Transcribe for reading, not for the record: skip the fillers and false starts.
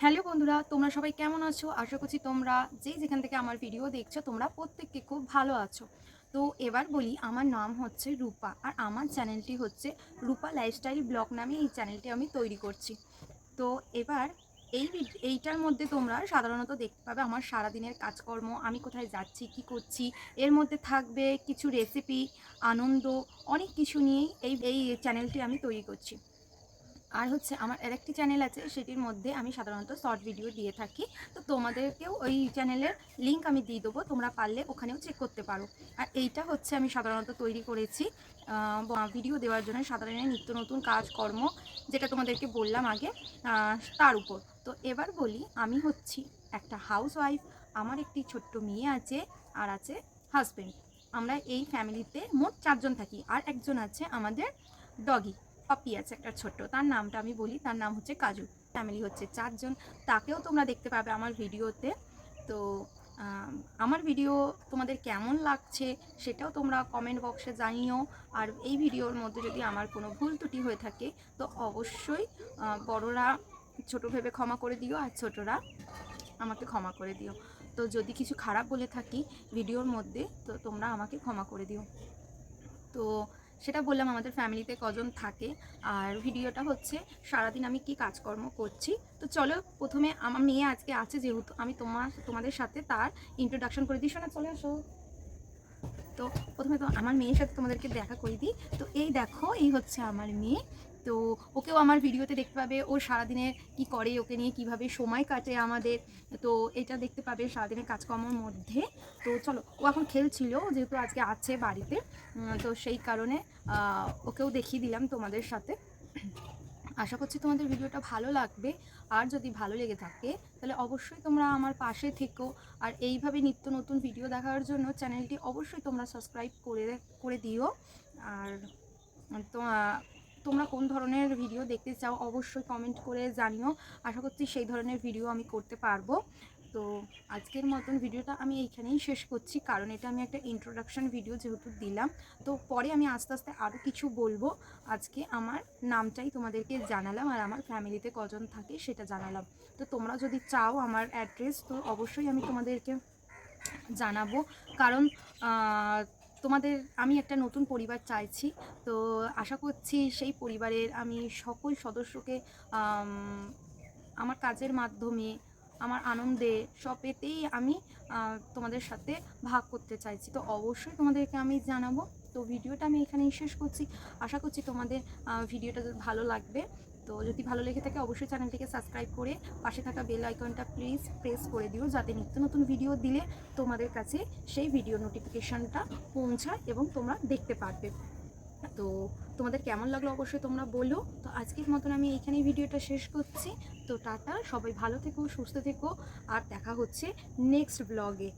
Hello বন্ধুরা, তোমরা সবাই কেমন আছো? আশা করছি তোমরা যেখান থেকে আমার ভিডিও দেখছো তোমরা প্রত্যেকে খুব ভালো আছো। তো এবার বলি, আমার নাম হচ্ছে রূপা আর আমার চ্যানেলটি হচ্ছে রূপা লাইফস্টাইল ব্লগ নামে এই চ্যানেলটি আমি তৈরি করছি। তো এবার এইটার মধ্যে তোমরা সাধারণত দেখতে পাবে আমার সারাদিনের কাজকর্ম, আমি কোথায় যাচ্ছি, কি করছি। এর মধ্যে থাকবে কিছু রেসিপি, আনন্দ, অনেক কিছু নিয়েই এই চ্যানেলটি আমি তৈরি করছি। আর হচ্ছে আমার আরেকটি চ্যানেল আছে, সেটির মধ্যে আমি সাধারণত শর্ট ভিডিও দিয়ে থাকি। তো তোমাদেরকেও ওই চ্যানেলের লিঙ্ক আমি দিয়ে দেবো, তোমরা পারলে ওখানেও চেক করতে পারো। আর এইটা হচ্ছে আমি সাধারণত তৈরি করেছি ভিডিও দেওয়ার জন্য, সাধারণ নিত্য নতুন কাজকর্ম, যেটা তোমাদেরকে বললাম আগে, তার উপর। তো এবার বলি, আমি হচ্ছি একটা হাউসওয়াইফ, আমার একটি ছোট্ট মেয়ে আছে, আর আছে হাজব্যান্ড। আমরা এই ফ্যামিলিতে মোট 4 জন থাকি, আর একজন আছে আমাদের ডগি, পাপি আছে একটা ছোট্ট, তার নামটা আমি বলি, তার নাম হচ্ছে কাজু। ফ্যামিলি হচ্ছে 4 জন, তাকেও তোমরা দেখতে পাবে আমার ভিডিওতে। তো আমার ভিডিও তোমাদের কেমন লাগছে সেটাও তোমরা কমেন্ট বক্সে জানিও। আর এই ভিডিওর মধ্যে যদি আমার কোনো ভুল ত্রুটি হয়ে থাকে তো অবশ্যই বড়রা ছোট ভেবে ক্ষমা করে দিও, আর ছোটরা আমাকে ক্ষমা করে দিও। তো যদি কিছু খারাপ বলে থাকি ভিডিওর মধ্যে তো তোমরা আমাকে ক্ষমা করে দিও। তো সেটা বললাম আমাদের ফ্যামিলিতে কজন থাকে, আর ভিডিওটা হচ্ছে সারাদিন আমি কি কাজকর্ম করছি। তো চলো, প্রথমে আমার মেয়ে আজকে আছে যেহেতু, আমি তোমাদের সাথে তার ইন্ট্রোডাকশন করে দিই। শোনা, চলে আসো। তো প্রথমে তো আমার মেয়ের সাথে তোমাদেরকে দেখা করে দিই। তো এই দেখো, এই হচ্ছে আমার মেয়ে। তো ওকেও আমার ভিডিওতে দেখতে পাবে, ও সারাদিনে কি করে, ওকে নিয়ে কিভাবে সময় কাটে আমাদের। তো এটা দেখতে পাবে সারাদিনের কাজকর্মের মধ্যে। তো চলো, ও এখন খেলছিল যেহেতু আজকে আছে বাড়িতে, তো সেই কারণে ওকেও দেখিয়ে দিলাম তোমাদের সাথে। আশা করছি তোমাদের ভিডিওটা ভালো লাগবে। আর যদি ভালো লেগে থাকে তাহলে অবশ্যই তোমরা আমার পাশে থেকো। আর এইভাবে নিত্য নতুন ভিডিও দেখার জন্য চ্যানেলটি অবশ্যই তোমরা সাবস্ক্রাইব করে করে দিও। আর তো তোমরা কোন ধরনের ভিডিও দেখতে চাও অবশ্যই কমেন্ট করে জানিও। আশা করছি সেই ধরনের ভিডিও আমি করতে পারবো। তো আজকের মতন ভিডিওটা আমি এইখানেই শেষ করছি, কারণ এটা আমি একটা ইন্ট্রোডাকশন ভিডিও যেহেতু দিলাম। তো পরে আমি আস্তে আস্তে আরও কিছু বলবো। আজকে আমার নামটাই তোমাদেরকে জানালাম, আর আমার ফ্যামিলিতে কজন থাকে সেটা জানালাম। তো তোমরা যদি চাও আমার অ্যাড্রেস, তো অবশ্যই আমি তোমাদেরকে জানাবো। কারণ তোমাদের আমি একটা নতুন পরিবার চাইছি। তো আশা করছি সেই পরিবারের আমি সকল সদস্যকে আমার কাজের মাধ্যমে, আমার আনন্দে সবেতেই আমি তোমাদের সাথে ভাগ করতে চাইছি। তো অবশ্যই তোমাদেরকে আমি জানাবো। তো ভিডিওটা আমি এখানেই শেষ করছি। আশা করছি তোমাদের ভিডিওটা ভালো লাগবে। তো যদি ভালো লেগে থাকে অবশ্যই চ্যানেলটিকে সাবস্ক্রাইব করে পাশে থাকা বেল আইকনটা প্লিজ প্রেস করে দিও, যাতে নিত্য নতুন ভিডিও দিলে তোমাদের কাছে সেই ভিডিও নোটিফিকেশানটা পৌঁছায় এবং তোমরা দেখতে পারবে। তো তোমাদের কেমন লাগলো অবশ্যই তোমরা বলো। তো আজকের মতন আমি এইখানেই ভিডিওটা শেষ করছি। তো টাটা, সবাই ভালো থেকো, সুস্থ থেকো, আর দেখা হচ্ছে নেক্সট ব্লগে।